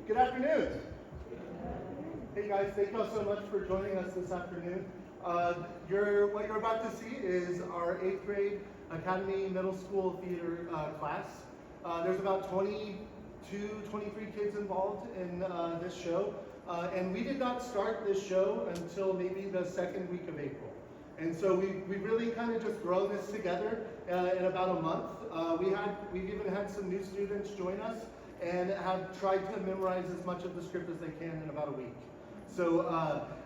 Good afternoon. Hey guys, thank you all so much for joining us this afternoon. What you're about to see is our 8th grade Academy Middle School Theater class. There's about 22, 23 kids involved in this show. And we did not start this show until maybe the second week of April. And so we really kind of just grown this together in about a month. We've even had some new students join us and have tried to memorize as much of the script as they can in about a week. So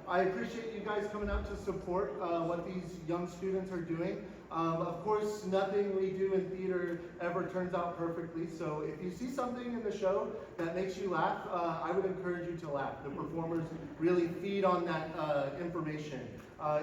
I appreciate you guys coming out to support what these young students are doing. Of course, nothing we do in theater ever turns out perfectly, so if you see something in the show that makes you laugh, I would encourage you to laugh. The performers really feed on that information.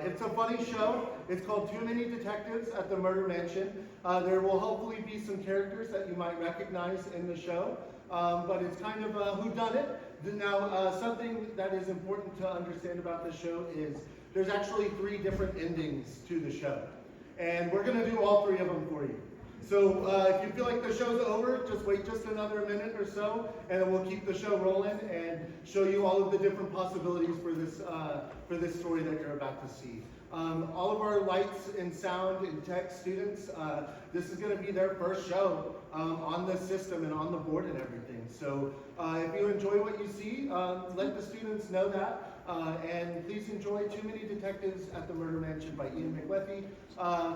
It's a funny show. It's called Too Many Detectives at the Murder Mansion. There will hopefully be some characters that you might recognize in the show, but it's kind of whodunit. Now, something that is important to understand about the show is there's actually 3 different endings to the show. And we're going to do all 3 of them for you. So if you feel like the show's over, just wait just another minute or so, and then we'll keep the show rolling and show you all of the different possibilities for this story that you're about to see. All of our lights and sound and tech students, this is going to be their first show on the system and on the board and everything. So if you enjoy what you see, let the students know that. And please enjoy Too Many Detectives at the Murder Mansion by Ian McWethy,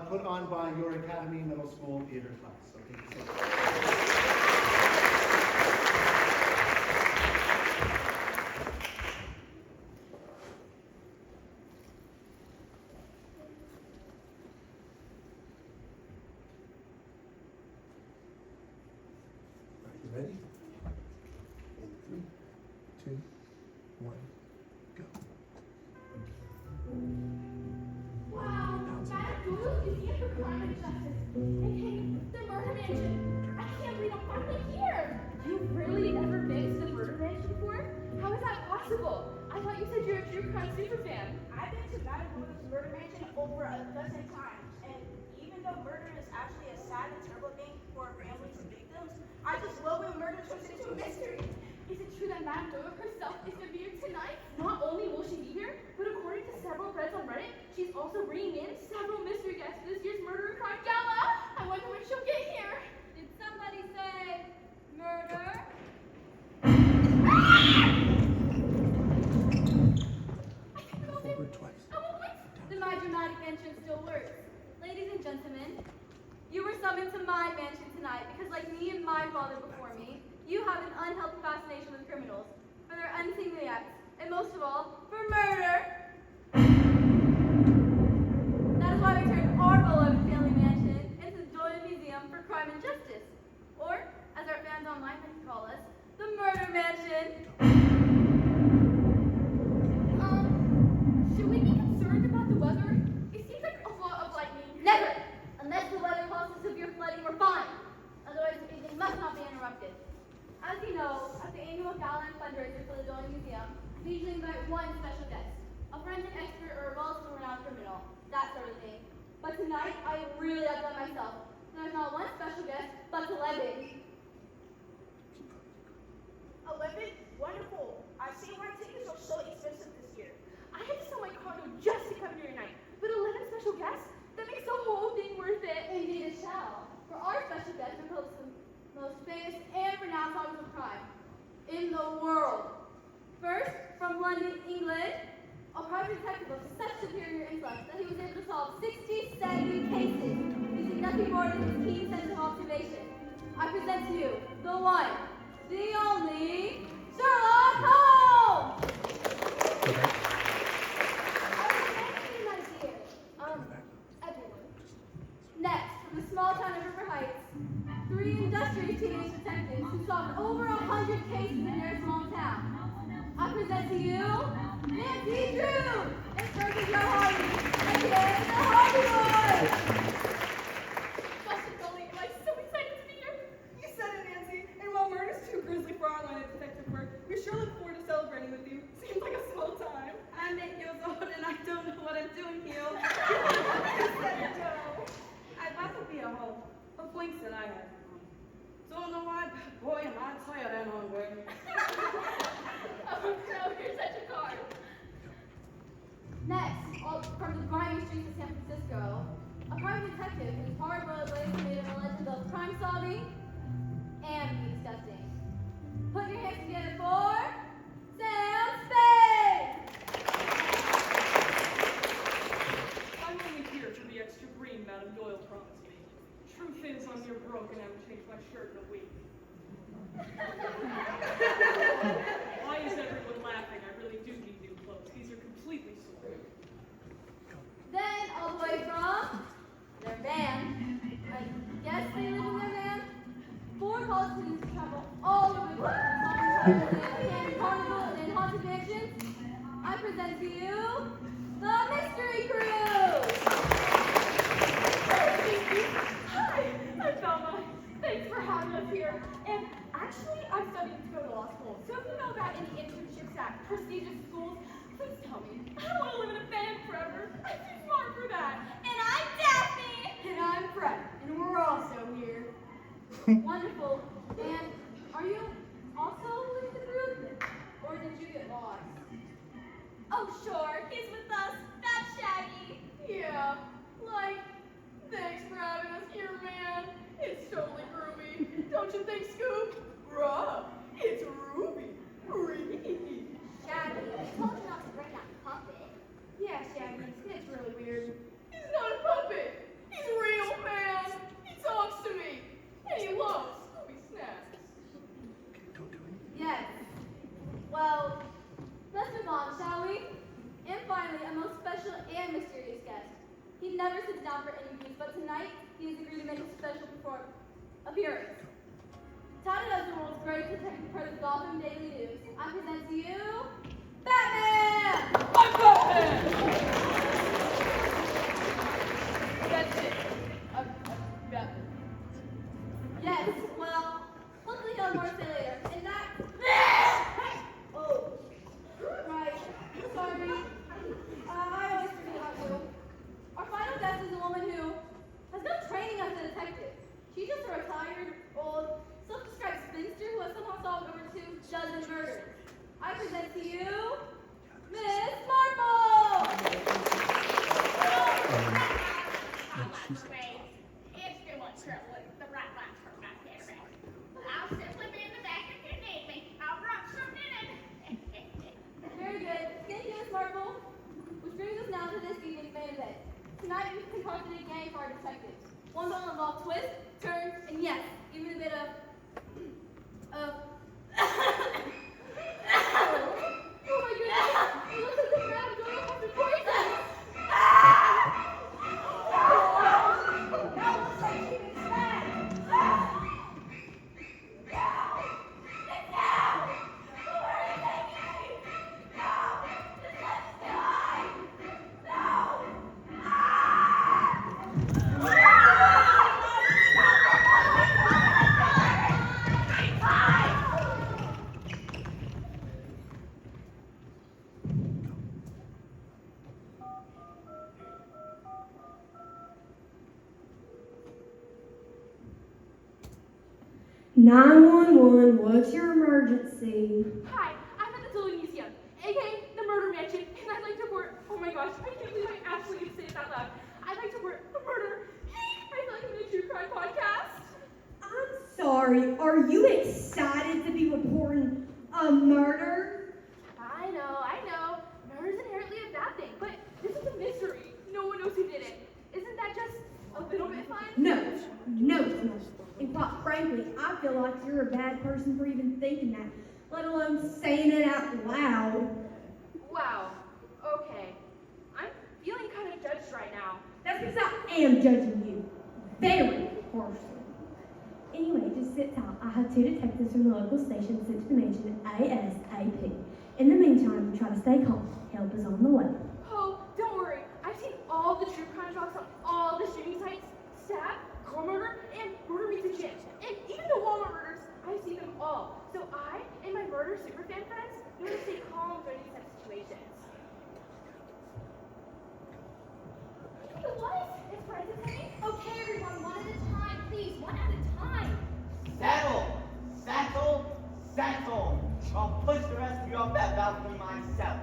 put on by your Academy Middle School Theater class. Okay, so. Ready? 3, 2, 1, go. Wow, Madam Guru is here for crime and justice, aka the Murder Mansion. I can't believe I'm finally here. You've really never been to the Murder Mansion before? How is that possible? I thought you said you're a true crime super fan. I've been to Madam Guru's Murder Mansion over a dozen times, and even though murder is actually a sad and terrible thing for families and victims, I just love when murder turns into a mystery. Is it true that Madame Doyle herself is going to be here tonight? Not only will she be here, but according to several threads on Reddit, she's also bringing in several mystery guests to this year's Murder and Crime Gala. I wonder when she'll get here. Did somebody say murder? Forward twice. Then my dramatic entrance still works. Ladies and gentlemen, you were summoned to my mansion tonight because, like me and my father before me, you have an unhealthy fascination with criminals, for their unseemly acts, and most of all, for murder. That is why we turned our beloved family mansion into the Doyle Museum for Crime and Justice, or, as our fans online like to call us, the Murder Mansion. Should we be concerned about the weather? It seems like a lot of lightning. Never! Unless the weather calls for severe flooding, we're fine. Otherwise, the evening must not be interrupted. As you know, at the annual gala and fundraiser for the Doyle Museum, we usually invite one special guest, a forensic expert or a well-renowned criminal, that sort of thing. But tonight, I really outdone myself. There's not one special guest, but 11. 11? Wonderful. I see why tickets are so expensive this year. I had to sell my condo just to come here tonight. But 11 special guests? That makes the whole thing worth it. Indeed it shall. For our special guest are perhaps the most famous and renowned solvers of crime in the world. First, from London, England, a private detective of such superior intellect that he was able to solve 67 cases using nothing more than his keen sense of observation. I present to you the one, the only, Sherlock Holmes! Everyone. Next, from the small town of River Heights, 3 industrious teenage detectives who solved over 100 cases in their small town. I present to you, Nancy Drew and Fergus Joe Hardy, aka the Hardy Boys! Gosh, Nicole, am I so excited to be here? You said it, Nancy. And while murder's too grisly for our line of detective work, we sure look forward to celebrating with you. Seems like a small time. I'm 8 years old and I don't know what I'm doing here. I'd like to be a hoe. A point that I had. Don't know why, but boy, am I tired and hungry. from the grimy streets of San Francisco, a private detective whose hard-boiled ways made him a legend of crime solving and disgusting. Put your hands together for Sam Spade! I'm only here for the extra green Madame Doyle promised me. Truth is, I'm near broke and I haven't changed my shirt in a week. Why is everyone laughing? I really do need new clothes. These are completely sore. Then, all the way from their van, I guess they live in their van, 4 politicians travel all over the country, and carnival and haunted mansions. I present to you the Mystery Crew! Hi, I'm Velma. Thanks for having us here. And actually, I'm studying to go to law school. So if you know about any internships at prestigious schools, please tell me. I don't want to live in a van forever. I'm too smart for that. And I'm Daphne. And I'm Fred, and we're also here. Wonderful. And are you also with the group? Or did you get lost? Oh, sure, he's with us. That's Shaggy. Yeah, like, thanks for having us here, man. It's totally groovy. Don't you think, Scoop? Bruh, it's Ruby. Ruby. Shaggy, I told you not to bring that puppet. Yeah, Shaggy, it's really weird. He's not a puppet. He's real, man. He talks to me. And he loves Scooby snacks. Don't do anything. Yes. Well, let's move on, shall we? And finally, a most special and mysterious guest. He never sits down for interviews, but tonight he has agreed to make a special appearance. Touted as the world's greatest detective part of the Gotham Daily News, I present to you Batman! I'm Batman! That's it. I'm Batman. Yes, well, hopefully he'll have more to say later. And that... Oh, right. Sorry. I always forget about you. Our final guest is a woman who has no training as a detective. She's just a retired, old, self-described spinster who has somehow solved over 2 dozen murders. I present to you, Miss Marple! Great. It's too much trouble with the right line for my camera. I'll simply be in the back if you need me. I brought something in. Very good. Thank you, Miss Marple. Which brings us now to this evening's main event. Tonight we've concocted a game for our detectives. One that will involve twists, turns, and yes, even a bit of oh my goodness! It looks like the crowd going off the poison! "911, what's your emergency?" Hi, I'm at the Dillon Museum, aka the Murder Mansion, and I'd like to report. Oh my gosh, I can't believe I actually get to say it out loud. I'd like to report a murder. I feel like I'm in a true crime podcast. I'm sorry, are you excited to be reporting a murder? I know. Murder is inherently a bad thing, but this is a mystery. No one knows who did it. Isn't that just a little bit fun? No, it's not. And quite frankly, I feel like you're a bad person for even thinking that, let alone saying it out loud. Wow. Okay. I'm feeling kind of judged right now. That's because I am judging you. Very harshly. Anyway, just sit tight. I have 2 detectives from the local station sent to the mansion ASAP. In the meantime, try to stay calm. Help is on the way. Oh, don't worry. I've seen all the true crime docs on all the streaming sites. Stab, car murder, and murder meets a gym. And even the Walmart murders, I've seen them all. So I and my murder superfan friends know to stay calm during these types of situations. What? It's present me? Okay, everyone, one at a time, please. One at a time. Settle. I'll push the rest of you off that balcony myself.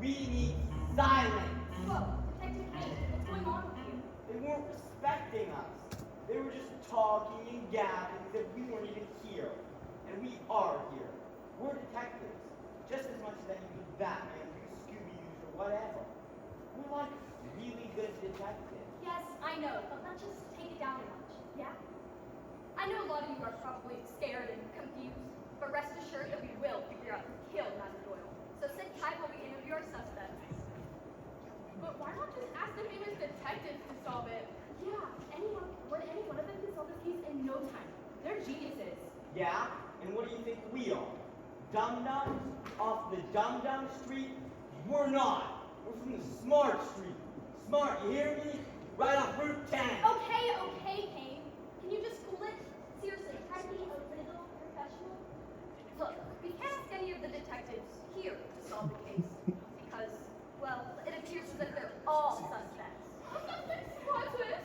We need silence. Whoa, weren't respecting us. They were just talking and gabbing as if we weren't even here. And we are here. We're detectives, just as much as that you be Batman, you Scooby-Doo's, or whatever. We're like really good detectives. Yes, I know, but let's just take it down a notch, yeah? I know a lot of you are probably scared and confused, but rest assured that we will figure out who killed Madam Doyle. So sit tight while we interview our suspects. But why not just ask the famous detectives to solve it? Yeah, any one of them can solve this case in no time. They're geniuses. Yeah? And what do you think we are? Dum-dums? Off the Dum-Dum Street? We're not. We're from the Smart Street. Smart, you hear me? Right off Route 10. Okay, Kane. Can you just cool it? Seriously, try to be a little professional. Look, we can't ask any of the detectives here to solve the case because, well, it appears as if they're all suspects. What twist?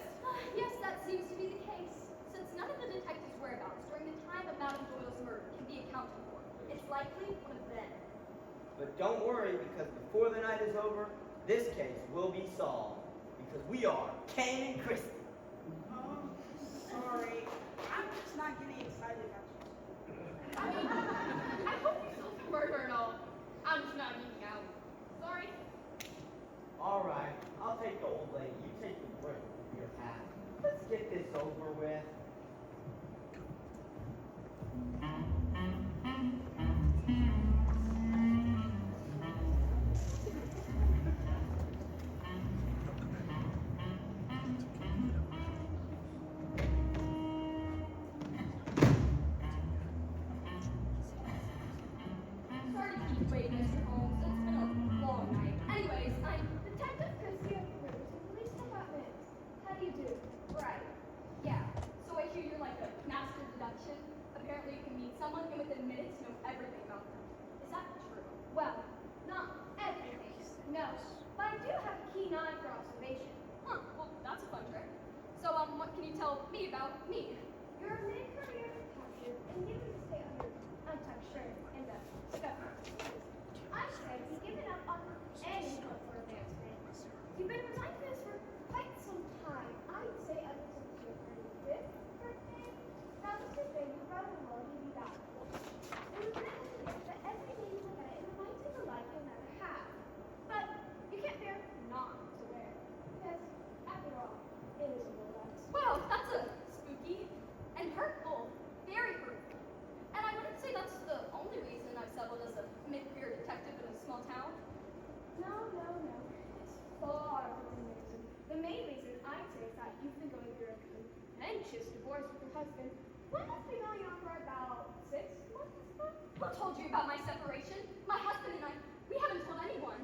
Yes, that seems to be the case. Since none of the detectives' whereabouts during the time of Madame Doyle's murder can be accounted for, it's likely one of them. But don't worry, because before the night is over, this case will be solved. Because we are Kane and Christy. Sorry. I'm just not getting excited about you. I mean, I hope you solved the murder and all. I'm just not geeking out. Sorry. All right, I'll take the old lady. You take the brick with your hat. Let's get this over with. Sorry to keep you waiting, Mr. Holmes. It's been a long night. Anyways, I'm Detective Christie of the Riverton Police Department. How do you do? Right. Yeah. So I hear you're like a master deduction. Apparently you can meet someone and within minutes know everything about them. Is that true? Well, not everything. No. But I do have a keen eye for observation. Huh. Well, that's a fun trick. So, what can you tell me about me? You're a mid-career detective and you need to stay under untucked shirt and a skirt. I'd say you've given up on any hope for advancement. You've been resigned to this for quite some time. I'd say up until your 35th birthday. Now, this is big, you probably will give you that. It was meant to be that every day you look at it, it reminds you of a life you'll never have. But you can't bear not to wear it. Because, after all, it is a Rolex. Well, that's a spooky and hurtful. Very hurtful. And I wouldn't say that's the only reason I've settled as a mid-career detective in a small town. No. It's far from the reason. The main reason I'd say is that you've been going through a contentious divorce with your husband. One that's been going on for about 6 months now. Who told you about my separation? My husband and I, we haven't told anyone.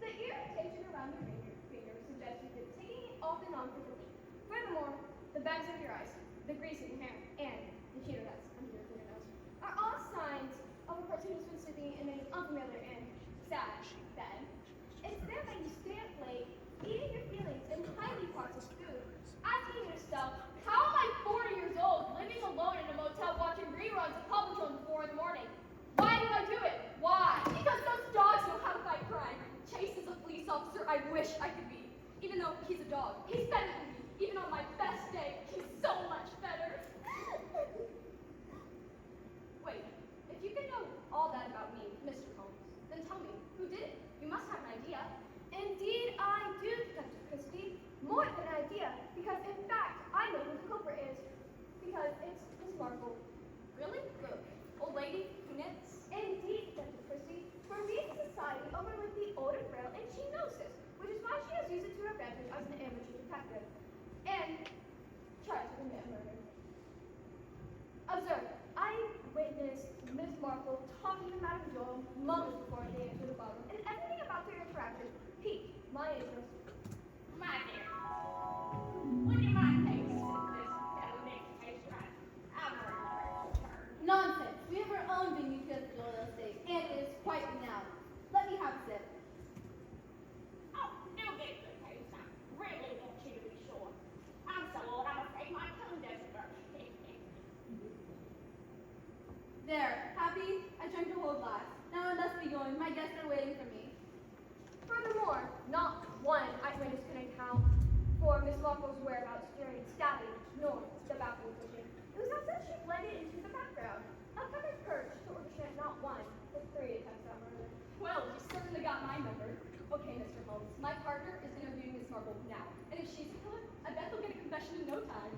The irritation around your finger suggests you've been taking it off and on for the week. Furthermore, the bags of your eyes, the grease in your hair, and the cheater nuts under your fingernails are all signs of a person who's been sleeping in an unfamiliar and sad bed. It's then that you stay up late, eating your feelings in highly processed food, asking yourself, how am I 40 years old, living alone in a motel, watching reruns of Paw Patrol at 4 in the morning? Why do I do it? Why? Because those dogs know how to fight crime. Chase is a police officer I wish I could be. Even though he's a dog, he's better than me. Even on my best day, he's so much better. Wait, if you can know all that about me, Mr. Holmes, then tell me, who did it? You must have an idea. Indeed, I do, Detective Christie. More than an idea, because in fact, I know who the culprit is. Because it's Miss Marple. Really? The old lady who knits? Indeed, Detective Christie. For reasons society overlooked the old and frail, and she knows this, which is why she has used it to her advantage as an amateur detective. And tried to commit a murder. Observe, I witnessed Miss Marple talking to Madame Doyle moments before they entered the ballroom, and everything about their interaction piqued my interest. My dear, would you mind taking this next case right? I'm ready to turn. Nonsense. We have our own venue here at the Doyle Estate, and it is quite renowned. Let me have a sip. Oh, do get the case. I really want you to be sure. I'm so old, I'm afraid my tongue doesn't work. There, happy? I drank the whole glass. Now I must be going. My guests are waiting for me. Furthermore, not one eyewitness can account for Miss Marple's whereabouts during stabbing north the bathroom kitchen. It was as if she blended into the background. A feathered perch to orchestrate not one, but 3 attempts at murder. Well, you certainly got my number. Okay, Mr. Holmes, my partner is interviewing Miss Marple now. And if she's the killer, I bet they'll get a confession in no time.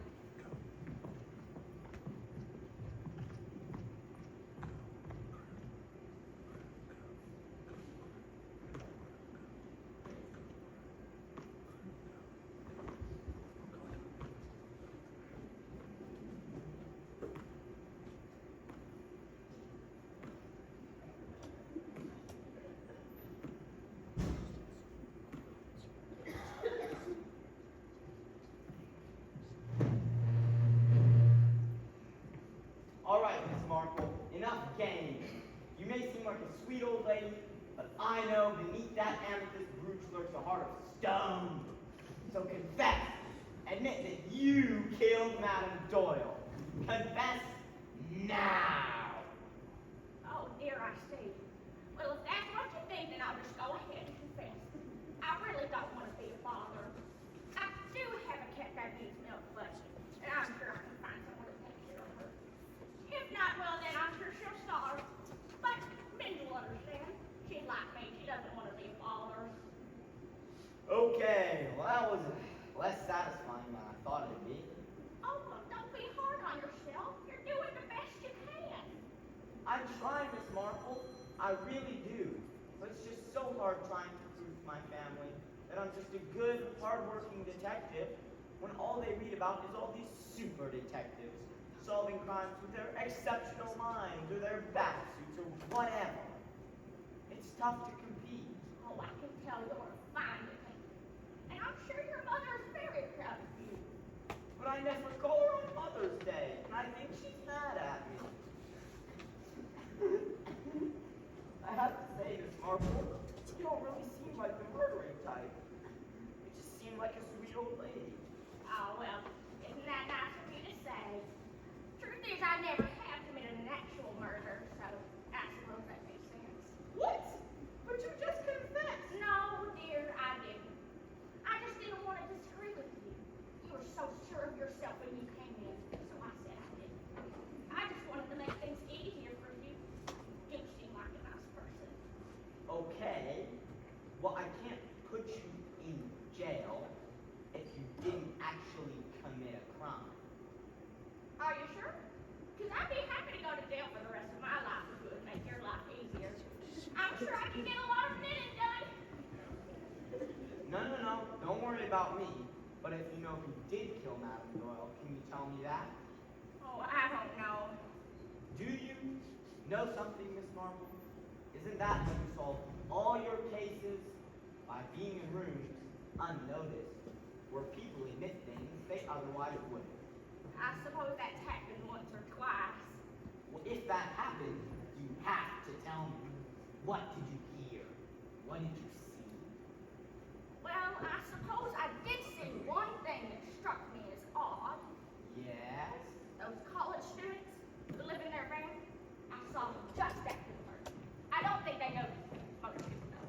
All right, Miss Marple, enough games. You may seem like a sweet old lady, but I know beneath that amethyst brooch lurks a heart of stone. So confess. Admit that you killed Madame Doyle. Confess now. Oh, dear, I see. Well, if that's what you think, then I'll just go ahead and confess. I really don't want to be a bother. I do have a cat that needs milk, but I'm sure I can find someone to take care of her. If not, well, then I'm sure she'll starve. But Mindy will understand. She's like me. She doesn't want to be a bother. Okay, well, that was less satisfying than I thought it'd be. Oh, well, don't be hard on yourself. You're doing the best you can. I try, Miss Marple. I really do. But it's just so hard trying to prove to my family that I'm just a good, hardworking detective when all they read about is all these super detectives solving crimes with their exceptional minds or their bat suits or whatever. It's tough to compete. Oh, I can tell you're a fine detective. And I'm sure your mother is very proud of you. But I never call her on Mother's Day, and I think she's mad at me. I have to say, Miss Marple, you don't really seem like the murdering type. You just seem like a sweet old lady. Oh, well, isn't that nice of you to say? Truth is, I never have committed an actual murder, so I suppose that makes sense. What? But you just confessed. No, dear, I didn't. I just didn't want to disagree with you. You were so sure of yourself when you came in, so I said I didn't. I just wanted to make things easier for you. You seem like a nice person. Okay. Well, I can't put you in jail if you didn't actually commit a crime. Are you sure? Because I'd be happy to go to jail for the rest of my life if it would make your life easier. I'm sure I can get a lot of knitting done. No. Don't worry about me. But if you know who did kill Madame Doyle, can you tell me that? Oh, I don't know. Do you know something, Miss Marple? Isn't that when you solve all your cases by being in rooms unnoticed, where people admit things they otherwise wouldn't? I suppose that's happened once or twice. Well, if that happened, you have to tell me. What did you hear? What did you see? Well, I suppose I did see one thing that struck me as odd. Yes? Those college students who live in their van, I saw them just after the murder. I don't think they noticed it. Other people know.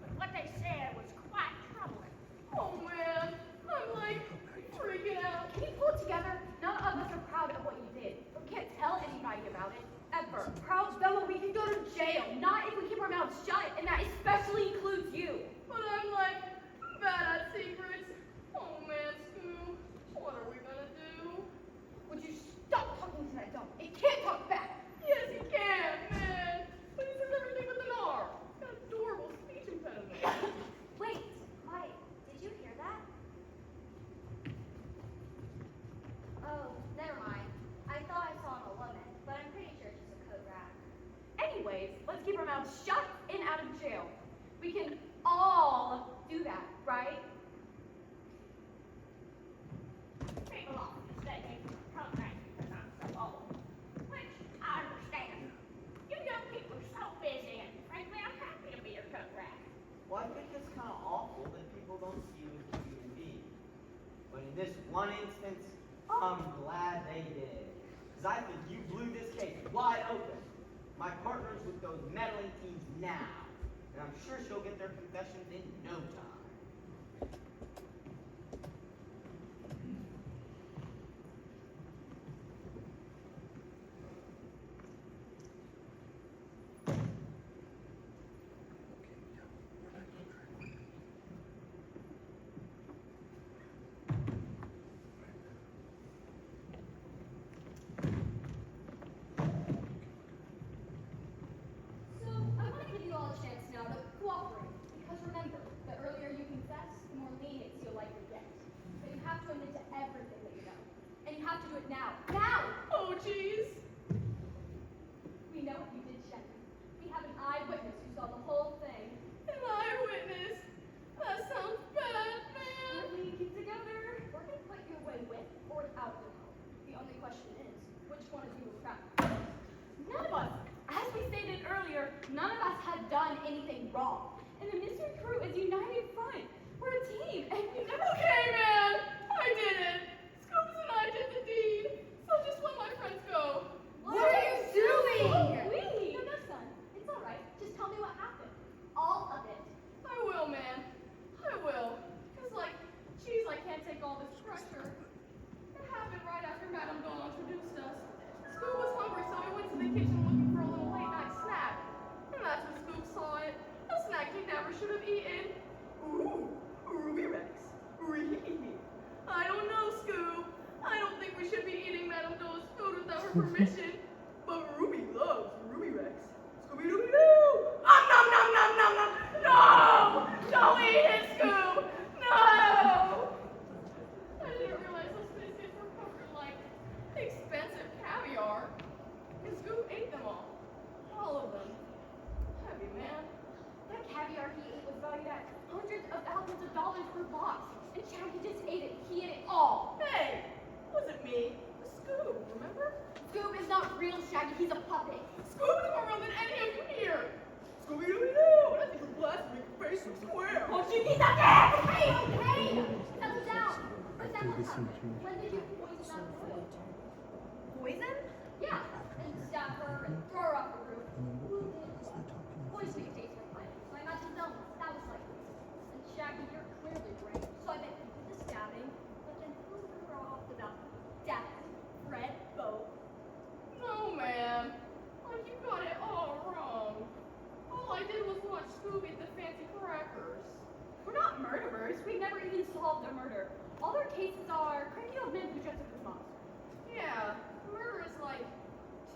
But what they said was quite troubling. Oh man, I'm like freaking out. Can you pull it together? None of us are proud of what you did. We can't tell anybody about it. Ever. Proud though we can go to jail. Not if we keep our mouths shut, and that especially includes you. But I'm like bad at secrets. Oh man, Stu, what are we gonna do? Would you stop talking to that dog? It can't talk back. Yes, he can, man. But he says everything with an R. He's got adorable speech impediment. Wait, Mike, did you hear that? Oh, never mind. I thought I saw a woman, but I'm pretty sure she's a code rat. Anyways, let's keep our mouths shut and out of jail. We can all do that, right? People often mistake me for a drunk man because I'm so old. Which I understand. You young people are so busy, and frankly, I'm happy to be your cook rat. Well, I think it's kind of awful that people don't see you as a human being. But in this one instance, I'm glad they did. Because I think you blew this case wide open. My partner's with those meddling teams now. And I'm sure she'll get their confessions in no time. have an eyewitness who saw the whole thing. An eyewitness? That sounds bad, man. We keep together. We're gonna put you away with or without your help. The only question is, which one of you will crack? None of us, as we stated earlier, none of us had done anything wrong. And the mystery crew is united front. We're a team, and we never. Okay, man. I did it. Scoops and I did the deed. So just let my friends go. What are you doing? We. No, son. It's all right. Just tell me what happened. All of it. I will, man. I will. Cause geez, I can't take all this pressure. It happened right after Madame Dawn introduced us. Scoop was hungry, so we went to the kitchen looking for a little late-night snack. And that's when Scoop saw it. A snack he never should have eaten. Ooh, Ruby Rex. I don't know, Scoop. I don't think we should be eating Madame Dawn's food without her permission. But Ruby loves Ruby Rex. Scooby-Dooby-Doo! Nom nom nom nom nom! No! Don't eat it, Scoop! No! I didn't realize those biscuits were covered in expensive caviar. And Scoop ate them all. All of them. Heavy, man. That caviar he ate was valued at hundreds of thousands of dollars per box. And Shaggy just ate it. He ate it all. Hey! Wasn't me. It was Scoop, remember? Scoob is not real, Shaggy. He's a puppet. Scoop is more real than any of you here. Scooby-Dooby-Doo! And I think your glass will make your face look square. Oh, she needs that gas! Hey, okay! Settle down. What's that one time? When did you poison that boy? Poison? Yeah. And stab her and throw her off the roof. Poisoning tastes like mine. So I imagine Zelda. That was like this. And Shaggy, you're clearly right. So I bet you did the stabbing, but then who threw her off the balcony? Dad, Fred, Bo. No, man. You got it all wrong. All I did was watch Scoob eat the fancy crackers. We're not murderers. We've never even solved a murder. All our cases are cranky old men who dress up as monsters. Yeah, murder is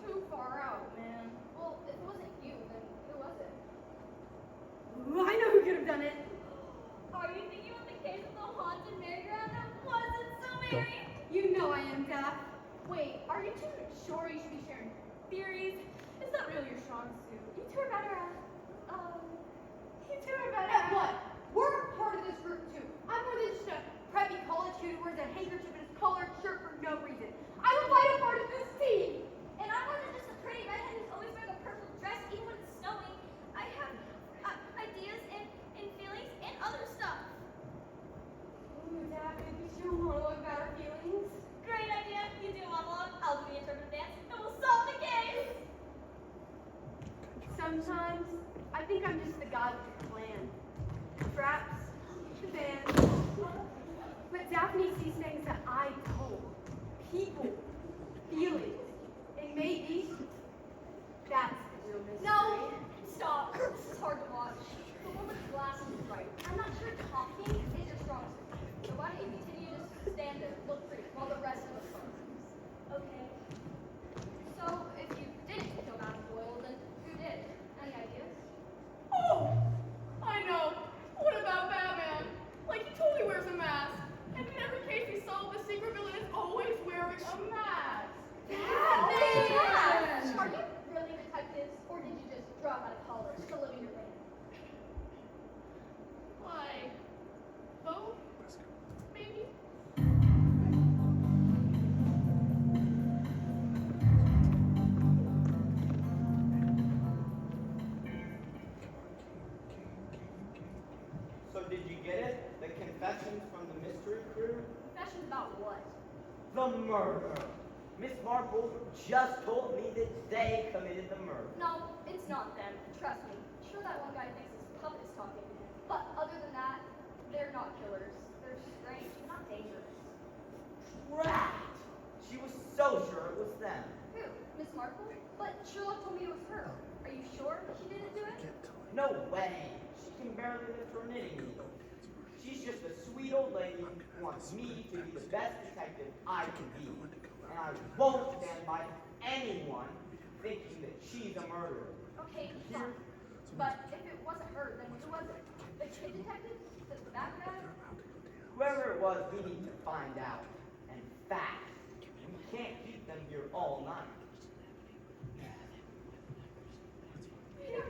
too far out, man. Well, if it wasn't you, then who was it? Ooh, I know who could have done it. Are you thinking of the case of the haunted merry-go-round that wasn't so merry? You know I am, Daph. Wait, are you two sure you should be sharing theories? It's not really your strong suit. You two are better at, At what? We're part of this group too. I'm more than just a preppy college kid who wears a handkerchief in his collared shirt for no reason. I would fight a part of this team. And I'm more than just a pretty redhead who's always wearing a purple dress even when it's snowing. I have ideas and feelings and other stuff. Ooh, Daph, maybe she'll monologue about her feelings. Great idea. You do a monologue, I'll do the interpretive dance, and we'll solve the case. Sometimes I think I'm just the guy with the plan. Traps, the band. But Daphne sees things that I don't. People, feelings, and maybe that's the real mystery. No, stop. This is hard to watch. The one with the glasses is right. I'm not sure talking is your strong suit. So why don't you continue to just stand there, look pretty, while the rest of us talk? Okay. So if you didn't kill Madam Boyle, then who did? Any ideas? Oh! I know. What about Batman? He totally wears a mask. And in every case he solved, the secret villain is always wearing a mask. Batman! Are you really detectives, or did you just drop out of college to live in your van? Both? Maybe? So did you get it? The confessions from the mystery crew? Confessions about what? The murder. Miss Marple just told me that they committed the murder. No, it's not them. Trust me. Sure, that one guy thinks his puppet is talking. But other than that, they're not killers. They're strange, not dangerous. Right. She was so sure it was them. Who? Miss Marple? But Sherlock told me it was her. Are you sure she didn't do it? No way. She can barely lift her knitting needle. She's just a sweet old lady who wants me to be the best detective I can be. And I won't stand by anyone thinking that she's a murderer. Okay, fine. But if it wasn't her, then who was it? The kid detective? The bad guy? Whoever it was, we need to find out. And fast. We can't keep them here all night. Peter,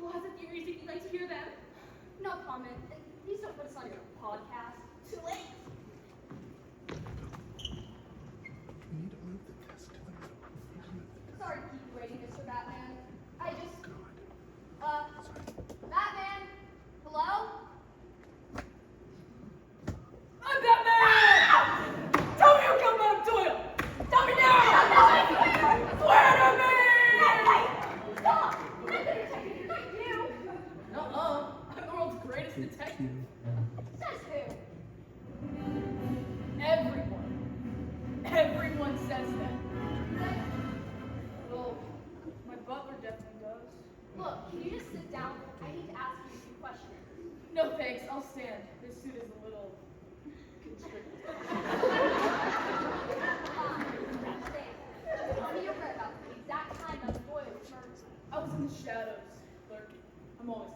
girl has a theory if you'd like to hear them. No comment. And please don't put us on your podcast. Too late. We need to move the desk to the middle. We need to move the desk. Sorry to keep you waiting, Mr. Batman. I just, God. Batman? Hello? I'm Batman! Tell me you killed Madame Doyle! Tell me now! Swear to me! Stop! I'm the detective, not you! I'm the world's greatest detective. Says who? Everyone says that. Well, my butler definitely does. Look, can you just sit down? I need to ask you a few questions. No thanks, I'll stand. This suit is a little constricted. Tell me your whereabouts, the exact time that Doyle was murdered. I was in the shadows, lurking. I'm always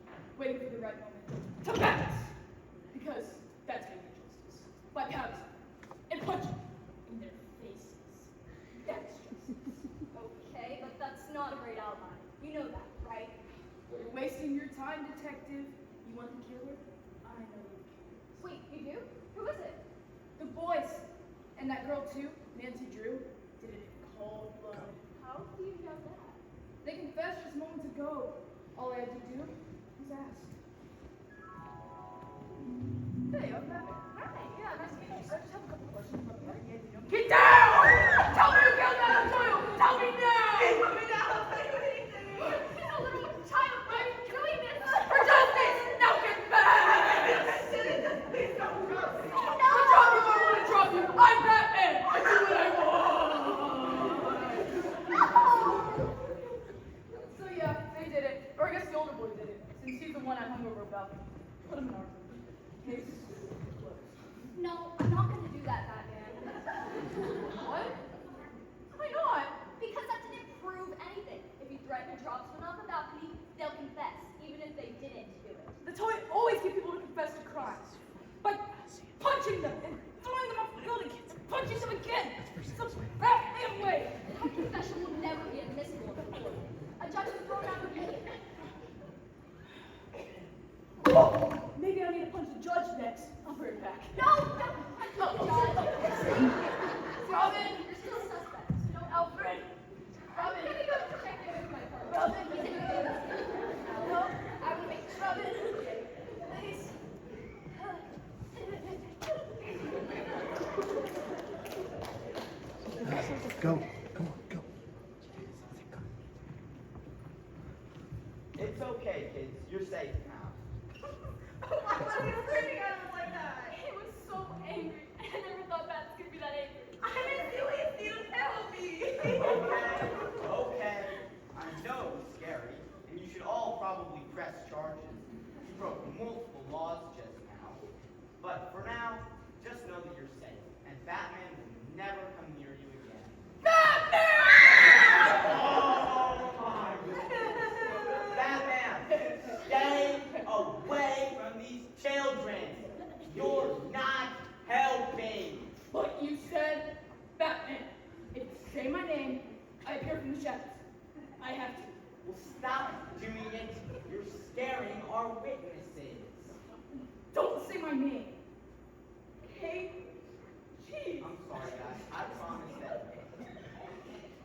lurking, waiting for the right moment to pounce. Because that's how you get justice. By pouncing and punching in their faces. That's justice. Okay, but that's not a great alibi. You know that, right? You're wasting your time, detective. You want the killer? I know the killer. Wait, you do? Who is it? The boys. And that girl too, Nancy Drew, did it in cold blood. How do you know that? They confessed just moments ago. All I had to do was ask. Hey, I'm Batman. Hi, yeah, nice to meet you. I just have a couple questions about the Get down! Tell me you killed Madame Doyle! Tell me now! Put me down! I'll tell you anything! He's a little child, right? Doing this. For justice! Now get back! Please don't drop me. I'll drop you if I want to drop you! I'm Batman! I do what I want! So yeah, they did it. Or I guess the older boy did it, since he's the one I hung over about. Put him in our case closed. No, I'm not going to do that, Batman. What? Why not? Because that didn't prove anything. If you threaten to drop someone off a balcony, they'll confess, even if they didn't do it. That's how I always get people to confess to crimes. By punching them and throwing them off the building and punching them again. So Batman way. That confession will never be admissible in court. A judge would throw down the case. Maybe I need to punch the judge next. I'll bring it back. No, don't punch the judge. Robin! You're still a suspect. No, Alfred! Robin! I'm gonna go check in with my partner. Robin! He's in the No! I will make sure. Robin! Please! Go. Come on, go. It's okay, kids. You're safe now. Why was you screaming at us like that? He was so angry. I never thought bats could be that angry. I'm in serious need of help me! Okay. I know it was scary, and you should all probably press charges. You broke multiple laws just now. But for now, just know that you're safe, and Batman will never come near you again. Oh my goodness. Batman, stay away from these children. You're not helping. But you said Batman. If you say my name, I appear from the shadows. I have to. Well, stop doing it. You're scaring our witnesses. Don't say my name. Okay? Jeez. I'm sorry, guys. I promise that.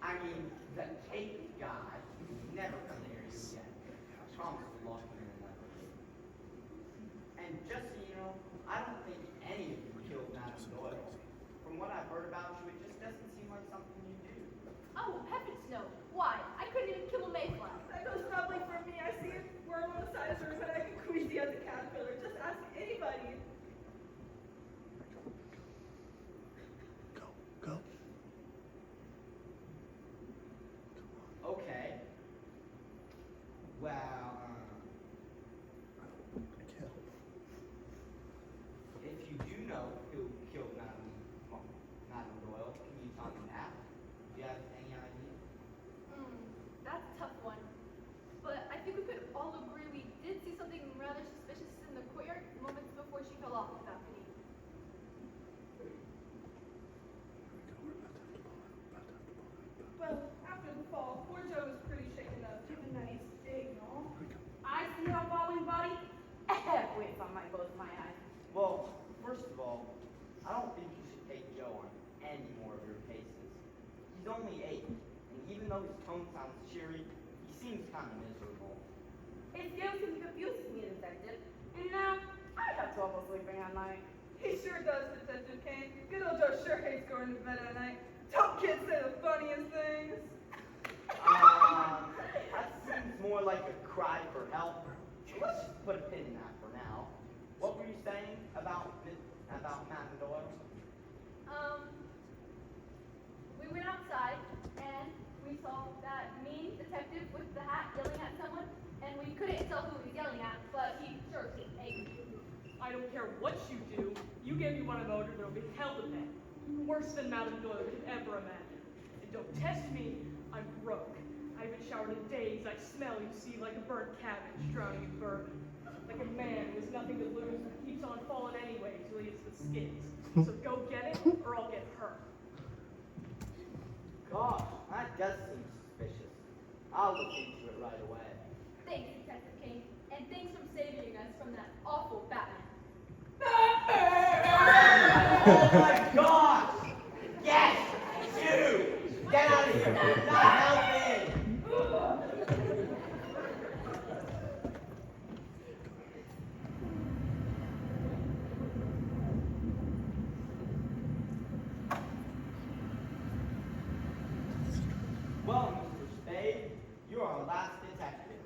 I mean, the tape guy will never come near you again. I promise to lock him in another room. And just so you know, I don't think any of you killed Madame Doyle. From what I've heard about you, it just doesn't seem like something you do. Oh, heavens no. Why? I couldn't even kill a mayfly. That goes probably for me. I see a worm on the side of the room and I can queasy as a caterpillar. Just ask anybody. Go. Go. Okay. Well, I can't. if you do know who killed Madame Doyle, can you tell me that? Do you have any idea? That's a tough one. But I think we could all agree we did see something rather suspicious in the courtyard moments before she fell off the balcony. Well, after the fall, poor Joe was pretty shaken up. Given that he's big and all. I don't think you should take Joe on any more of your cases. He's only 8, and even though his tone sounds cheery, he seems kind of miserable. His guilt confuses me, Detective. And now I have trouble sleeping at night. He sure does, Detective Kane. Good old Joe sure hates going to bed at night. Don't kids say the funniest things? That seems more like a cry for help. Let's just put a pin in that for now. What were you saying about Matt and Doyle? We went outside and we saw that mean detective with the hat yelling at someone, and we couldn't tell who he was yelling at, but he sure seemed angry. I don't care what you do, you gave me one of those that'll be held in that. Worse than Madame Doyle could ever imagine. And don't test me, I'm broke. I haven't showered in days, I smell, you see, like a burnt cabbage drowning in bourbon. Like a man who has nothing to lose but keeps on falling anyway till he hits the skids. So go get it, or I'll get hurt. Gosh, that does seem suspicious. I'll look into it right away. Thanks, Detective King, and thanks for saving us from that awful Batman. Oh my gosh! Yes! You! Get out of here! Not helping! Well, Mr. Spade, you're our last detective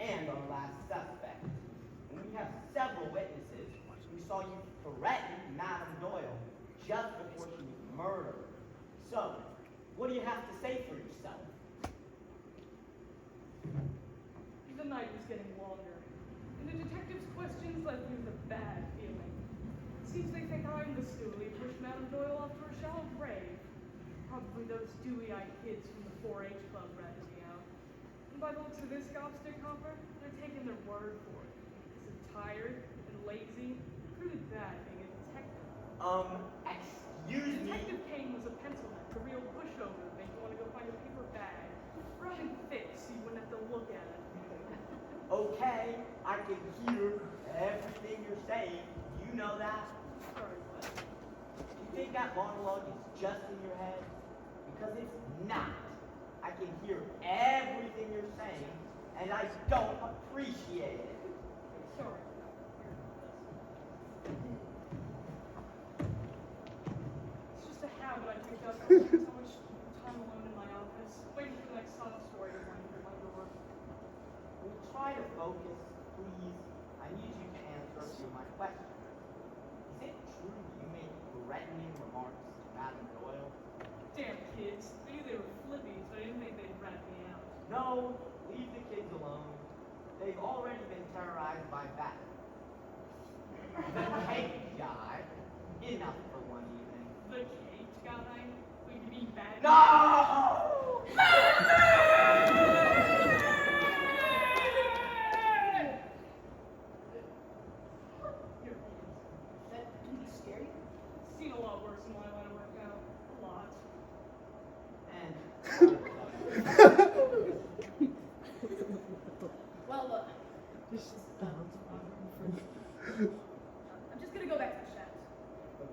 and our last suspect. And we have several witnesses who saw you threaten Madame Doyle just before she was murdered. So, what do you have to say for yourself? The night was getting longer, and the detective's questions left me with a bad feeling. Seems they think I'm the stoolie who pushed Madame Doyle off to her shallow grave. Probably those dewy-eyed kids from the 4-H club ratted me out. And by the looks of this gobstick hopper, they're taking their word for it. Because I'm tired and lazy, really bad being a detective. Excuse me? Detective Kane was a pencilman, a real pushover that made you want to go find a paper bag. Rubbing thick so you wouldn't have to look at it. Okay, I can hear everything you're saying. You know that? Sorry, what? You think that monologue is just in your head? Because it's not. I can hear everything you're saying, and I don't appreciate it. Sorry. It's just a habit I picked up after spending so much time alone in my office, waiting for the next sob story to run through my door. Will you try to focus, please? I need you to answer a few of my questions. Is it true you made threatening remarks to Madame Doyle? Damn kids. I knew they were flippies, but I didn't think they'd rat me out. No, leave the kids alone. They've already been terrorized by Bat. The cake guy. Enough for one evening. The cage guy? We could be bad. No! You're That can be scary. seen a lot worse in my line of work now. A lot. And Well, I'm just gonna go back to the shadows.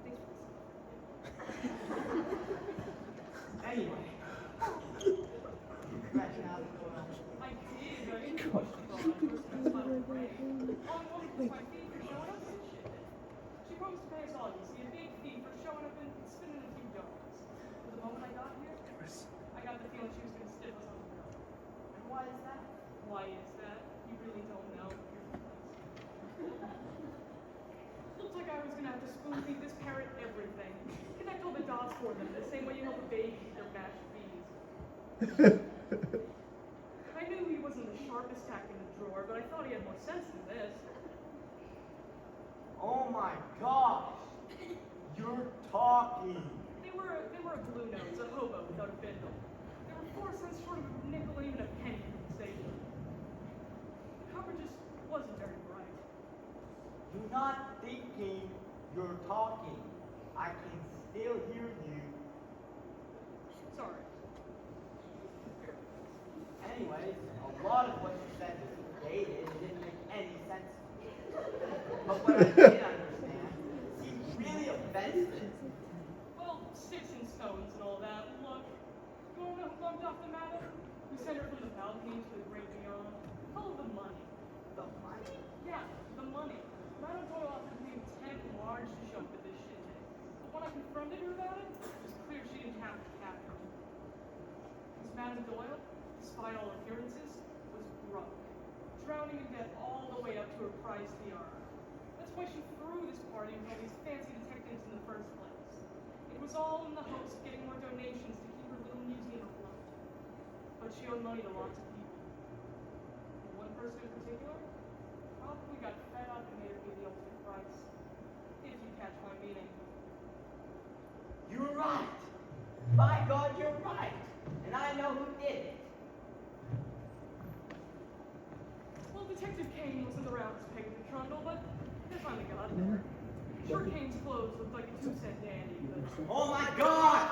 Thanks for listening. anyway. Threaten Madame Doyle. I did. I didn't push the ball. I was in my brain. All I wanted was my fee for showing up and shit. She promised to pay us all, you see, a big fee for showing up and spinning a few dollars. But the moment I got here, I got the feeling she was going to stiff us on the bill. And why is that? Why is that? You really don't know. Looks like I was going to have to spoon feed this parrot everything. Connect all the dots for them, the same way you help a baby eat their mashed beans. I knew he wasn't the sharpest tack in the drawer, but I thought he had more sense than this. Oh my gosh! You're talking! They were a blue nose, a hobo without a bindle. They were 4 cents short of a nickel, even a penny from the station. The cover just wasn't very bright. You're not thinking, you're talking. I can still hear you. Sorry. Anyways, a lot of what you said was dated and didn't make any sense to me. But what I did understand seemed really offensive off the matter? We send her from the balcony to the great beyond. Follow the money. The money? Yeah, the money. Madame Doyle offered me 10 large to show up at this shit day. But when I confronted her about it was clear she didn't have the capital. Because Madame Doyle, despite all appearances, was broke, drowning in debt all the way up to her prized tiara. That's why she threw this party with all these fancy detectives in the first place. It was all in the hopes of getting more donations to keep her little museum afloat. But she owed money to lots of people. And one person in particular probably got fed up and made her pay the ultimate price. If you catch my meaning. You're right. By God, you're right. And I know who did it. Well, Detective Kane wasn't around to peg the trundle, but they finally got there. Sure, Kane's clothes looked like a 2-cent dandy, but... Oh my God!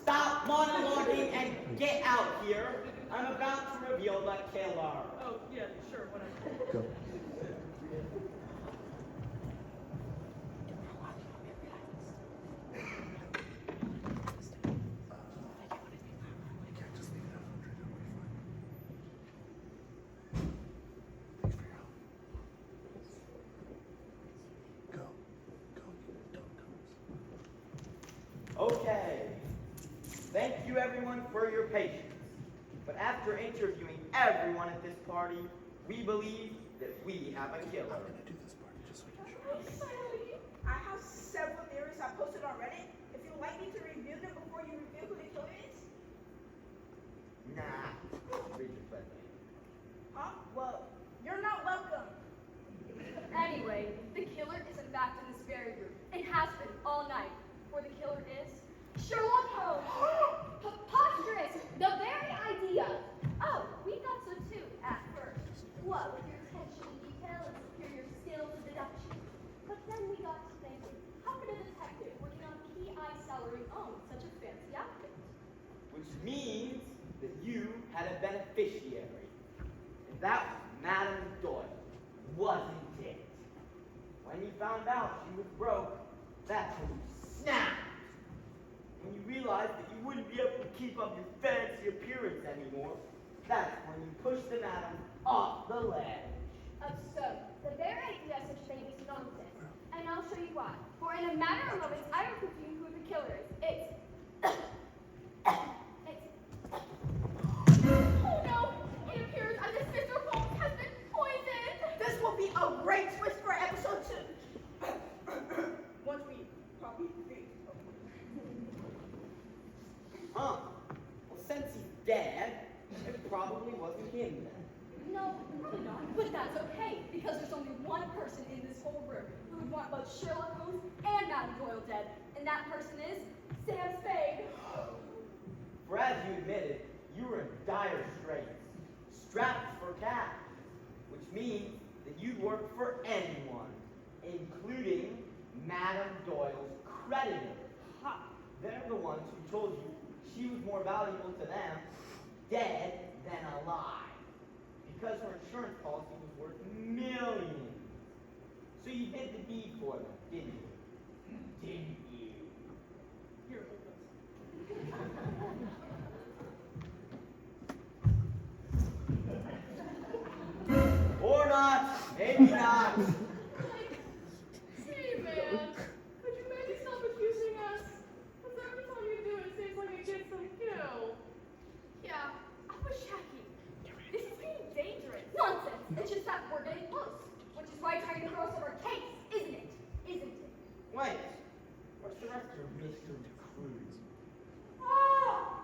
Stop monologuing and get out here. I'm about to reveal the killer. Oh, yeah, sure, whatever. Go. You can't just leave it out 100. It'll be fine. Thanks for your help. Go. Go. Don't. Okay. Thank you everyone for your patience. But after interviewing everyone at this party, we believe that we have a killer. I'm gonna do this part just so I can show you. Finally, I have several theories I posted on Reddit. If you'd like me to review them before you reveal who the killer is. Nah. Read your thread. Huh? Well, you're not welcome. Anyway, the killer is in fact in this very room, and has been all night. For the killer is Sherlock Holmes. Preposterous! The very idea! Oh, we thought so too, at first. What, with your attention to detail and superior skills of deduction? But then we got to thinking, how could a detective working on PI salary own such a fancy outfit? Which means that you had a beneficiary. And that was Madame Doyle, wasn't it? When you found out she was broke, that's when you snapped. When you realized that you wouldn't be able to keep up your fancy appearance anymore, that's when you pushed the madam off the ledge. Absurd. The very idea of such a thing is nonsense. And I'll show you why. For in a matter of moments, I will prove to you who the killer is. It's... Oh no! It appears as if Mr. Holmes has been poisoned! This will be a great twist for episode 2. Once we probably agree. Huh. Well, since he's dead, it probably wasn't him then. No, probably not. But that's okay, because there's only one person in this whole room who would want both Sherlock Holmes and Madame Doyle dead, and that person is Sam Spade. For as you admitted, you were in dire straits, strapped for cash, which means that you'd work for anyone, including Madame Doyle's creditors. Ha! They're the ones who told you she was more valuable to them dead than alive, because her insurance policy was worth millions. So you did the deed for them, didn't you? Didn't you? Here, hold this. Or not, maybe not. Hey, man. Could you maybe stop accusing us? Because every time you do it, it seems like it gets some kill. Yeah, I was checking. This is getting dangerous. Nonsense. It's just that we're getting close. Which is why trying to throw us over case, isn't it? Isn't it? Wait, what's the rest of Mr. Cruz? Ah!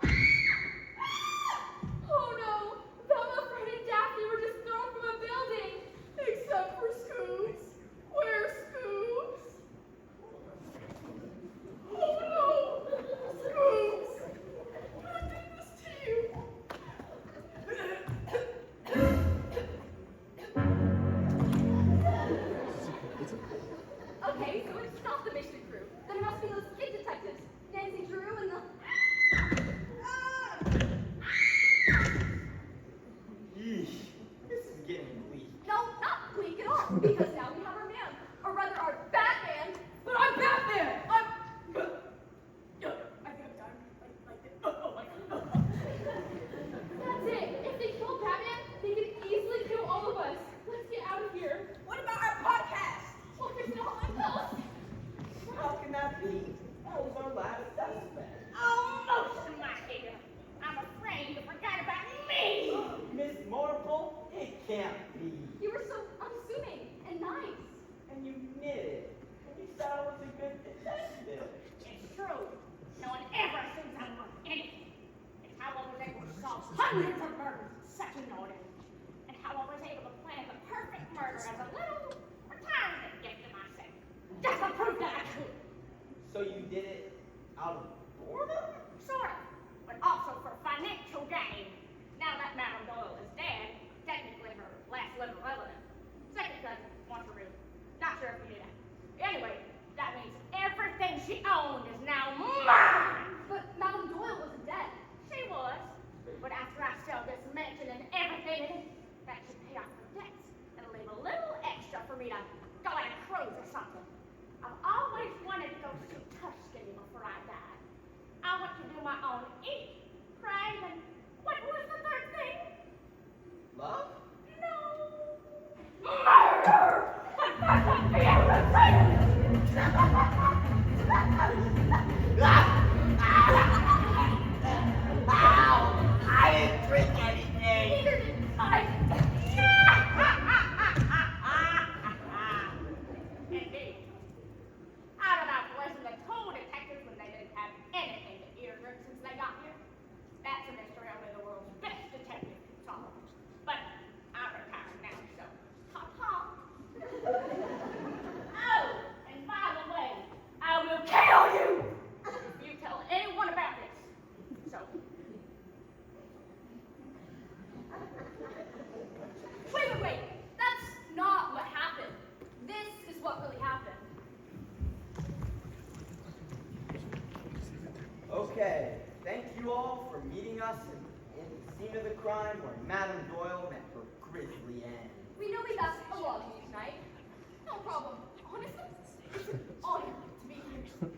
Oh no! Velma, Fred, and Daphne were just thrown from a building! Except for Scoops. Where's Scoops? Oh no! Scoops! I did this to you! Okay, so it's not the mission crew. Then it must be those kid detectives. Nancy Drew and the... Yeesh, this is getting bleak. No, not bleak at all. Because now we have our man. Or rather, our Batman. But I'm Batman! I think I'm done. Like this. Oh my god. So you did it out of boredom? Sort of, but also for financial gain. Now that Madame Doyle is dead, technically her last living relative, second cousin, wants her real. Not sure if you knew that. Anyway, that means everything she owned is now mine! But Madame Doyle wasn't dead. She was, but after I sell this mansion and everything in it, that should pay off her debts. It'll leave a little extra for me to go on a cruise or something. I've always wanted to go see Tuscany before I die. I want to do my own eat, pray, and what was the third thing? Love? No. Murder! That would be Ow! I didn't drink anything! Neither did I. Indeed. I don't know if it wasn't the two detectives when they didn't have anything to ear drink since they got here. That's a mystery only the world's best detective can solve. But I'm retired now, so ta-ta. Oh, and by the way, I will kill you if you tell anyone about this. So. Wait. That's not what happened. This is what really happened. Okay, thank you all for meeting us in the scene of the crime where Madame Doyle met her grisly end. We know we've asked a lot of you tonight. No problem. Honestly, it's an honor to be here.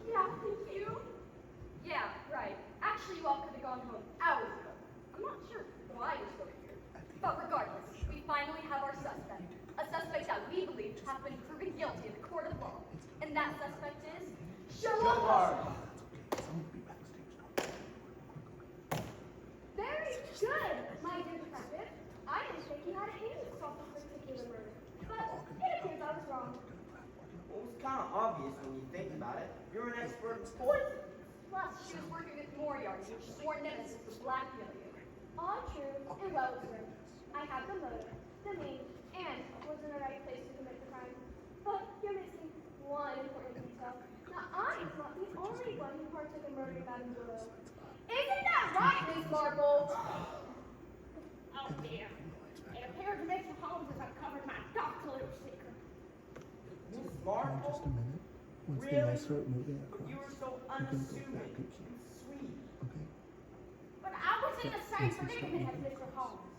Yeah, thank you. Yeah, right. Actually, you all could have gone home hours ago. I'm not sure why you're still here. But regardless, we finally have our suspect. A suspect that we believe has been proven guilty in the court of law. And that suspect is Sherlock Holmes. Very good, my dear detective. I didn't think you had a hand to solve this particular murder. But it appears I was wrong. Well, it was kind of obvious when you think about it. You're an expert in poison. Plus, she was working with Moriarty, which sworn nemesis to blackmail you. All true and well observed. I have the motive, the means, and was in the right place to commit the crime. But you're missing one important detail. Now, I am not the only one who partook in murdering Madame Doyle. Isn't that right, Miss Marple? Oh dear. It appears Mr. Holmes has uncovered my dark little secret. Miss In Marple? just a minute, once the Really? eyes start moving across, You were so you can go unassuming back and and sweet. okay? But I was in the same predicament as Mr. Holmes.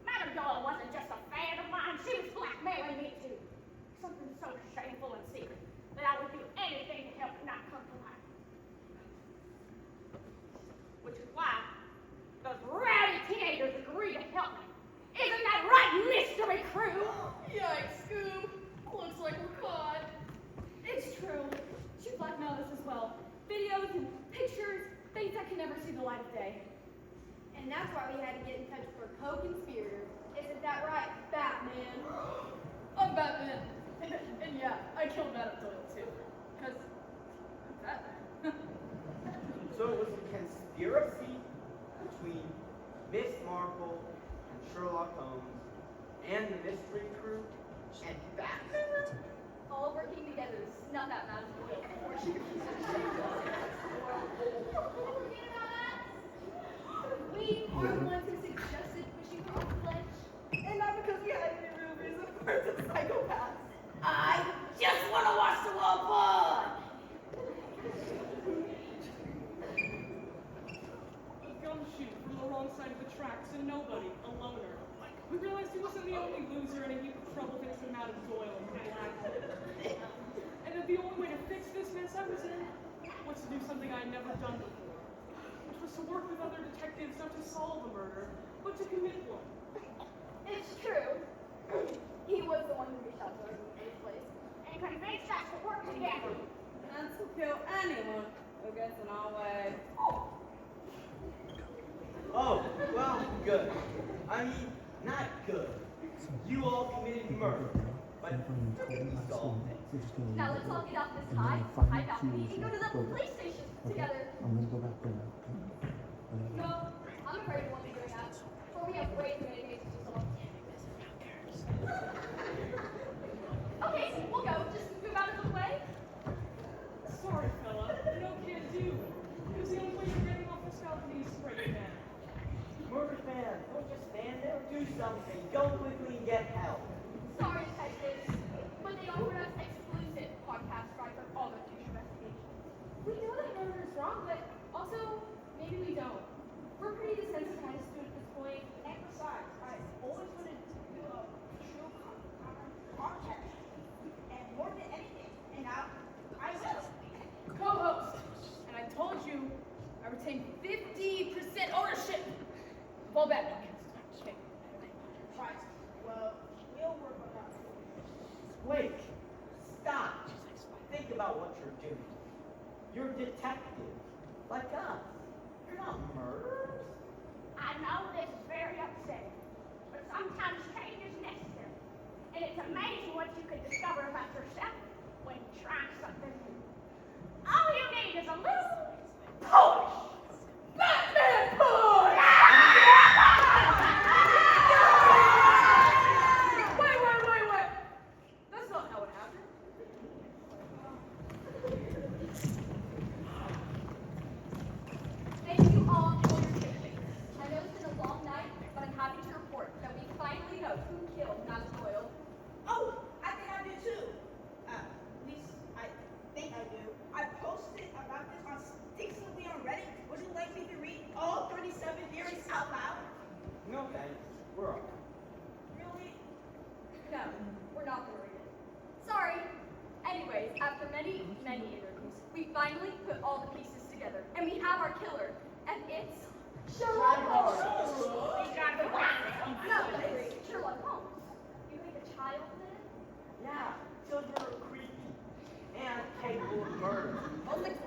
Madame Doyle wasn't just a fan of mine, she was blackmailing me too. Something so shameful and secret that I would do anything to help it not come to light. Which is why those rowdy teenagers agreed to help me. Isn't that right, mystery crew? Yikes, Scoob. Looks like we're caught. It's true. She blackmailed us as well. Videos and pictures, things that can never see the light of day. And that's why we had to get in touch with our co-conspirators. Isn't that right, Batman? I'm Batman. And yeah, I killed Madame Doyle too. Because I'm Batman. So it was a conspiracy between Miss Marple and Sherlock Holmes and the mystery crew and Batman? All working together to snuff out Madame Doyle before she could We are the ones who suggested pushing her off the ledge. And not because we had any real reason for it to psychopaths. I just want to watch the world burn! A gumshoe from the wrong side of the tracks, and nobody, a loner. We realized he wasn't the only loser in a heap of trouble thanks to Madame Doyle and her black hole. And that the only way to fix this mess I was in was to do something I'd never done before, which was to work with other detectives not to solve a murder, but to commit one. It's true. He was the one who reached out to us in the first place. And convinced us to work together. And to kill anyone who gets in our way. Oh, well, good. I mean, not good. You all committed murder, but we solved it. Now let's all get off this high balcony and go to the police station together. I'm gonna go back there, okay? No, I'm afraid we won't be doing that. For we have way too many cases to solve. Okay, we'll go. Just move out of the way. Sorry, fellas. Fall back. Okay. Right. Well, we'll work on that. Wait. Stop. Think about what you're doing. You're detectives, like us. You're not murderers. I know this is very upsetting, but sometimes change is necessary. And it's amazing what you can discover about yourself when trying something new. All you need is a little push. Batman push! Wait. That's not how it happened. Thank you all for your patience. I know it's been a long night, but I'm happy to report that we finally know who killed Master Doyle. Oh, I think I do too. At least I think I do. I posted about this on extensively on Reddit. Would you like me to read all 37 theories out loud? No thanks. We're all right. Really? No, we're not going to read it. Sorry. Anyways, after many interviews, we finally put all the pieces together, and we have our killer, and it's Sherlock Holmes. No, it's Sherlock Holmes. You think a child did it? Yeah, children are creepy and capable of murder. Only 12.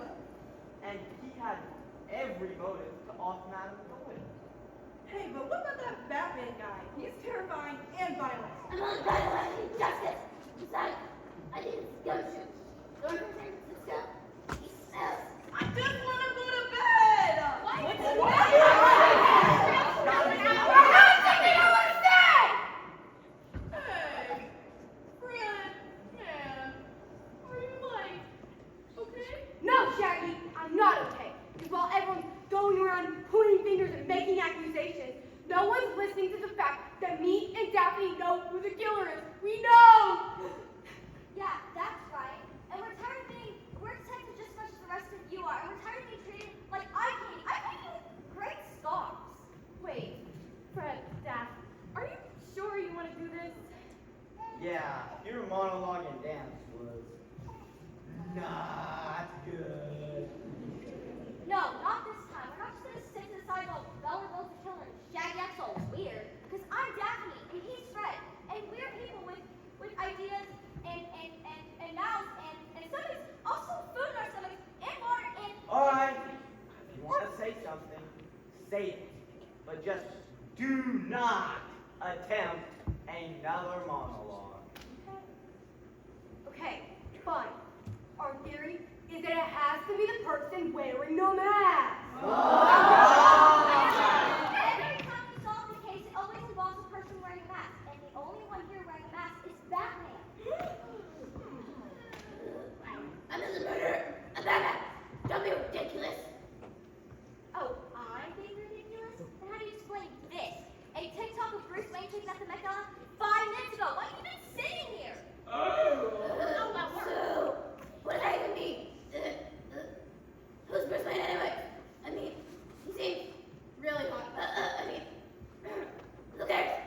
And he had every motive to off Madame Doyle. Hey, but what about that Batman guy? He's terrifying and violent. I'm on the right line of justice. Besides, I need to go to. Let's go. He smells. I just want to go to bed. What? Hey, friend, man, are you like, okay? No, Shaggy, I'm not okay. Because while everyone's going around pointing fingers and making accusations, no one's listening to the fact that me and Daphne know who the killer is. We know! Yeah, that's right. And we're tired of being, we're detectives just as much as the rest of you are. And we're tired of being treated like I paid you with great scars. Wait, Fred, Daph, are you sure you want to do this? Yeah, your monologue and dance was not good. No, not this time. We're not just gonna sit to the side while Bella goes the killer and Shaggy acts all weird. Because I'm Daphne and he's Fred. And we're people with ideas and mouths and stomachs. Also food in our stomachs and water and Alright, if you want to say something, say it. But just do not attempt another monologue. Okay, fine. Our theory is that it has to be the person wearing the mask. every time we solve the case, it always involves a person wearing a mask. And the only one here wearing a mask is Batman. I'm not a murderer. I'm Batman. Don't be ridiculous. Oh, I'm being ridiculous? Then how do you explain this? A TikTok of Bruce Wayne taking out the Met Gala 5 minutes ago. Why have you been sitting here? So, what does that even mean? Who's Bruce Wayne anyway? I mean, he seems really hot. I mean, who cares?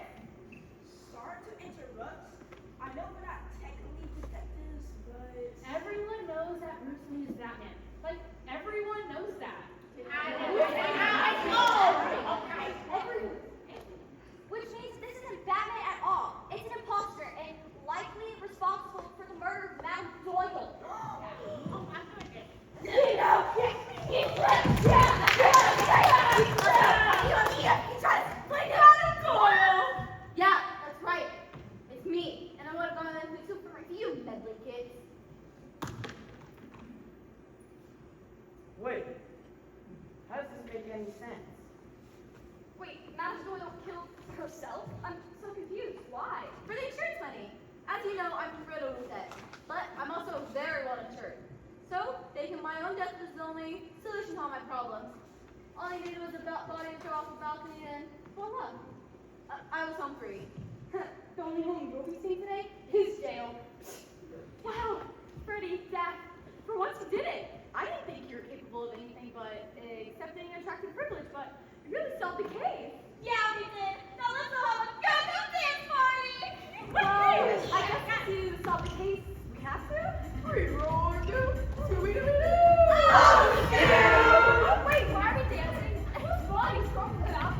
Sorry to interrupt. I know we're not technically detectives, but Everyone knows that Bruce Wayne is Batman. Like, everyone knows that. Which means this isn't Batman at all. It's an imposter and likely responsible for the murder of Madame Doyle. Yeah, that's right. It's me. And I would have gone and fixed it for you, meddling kids. Wait, how does this make any sense? Wait, Madame Doyle killed herself? I'm so confused. Why? For the insurance money. As you know, I'm riddled with debt. But I'm also very well insured. So, taking my own death was the only solution to all my problems. All I needed was a body to throw off the balcony and voila. I was home free. The only home you'll be seeing today is jail. Wow, Freddie, Daph, for once you did it. I didn't think you were capable of anything but accepting attractive privilege, but you really solved the case. Yeah, we did. Now let's all have a go-go dance party! Well, I guess to solve the case, we have to. Wait, why are we dancing? Whose body's wrong without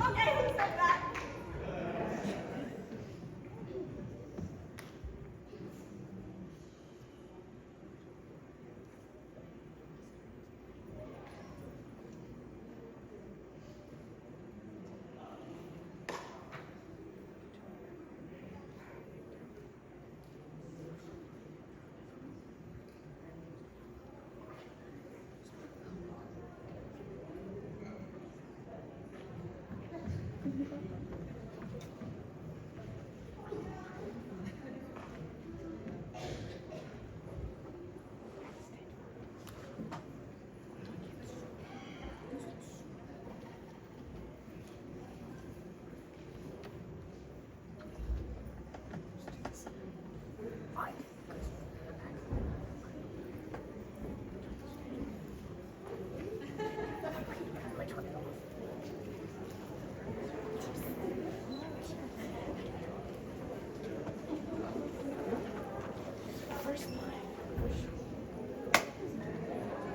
Okay, who said that?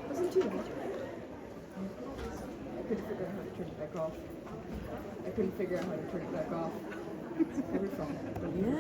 Wasn't too bad. I couldn't figure out how to turn it back off. I couldn't figure out how to turn it back off. Every phone. Yeah.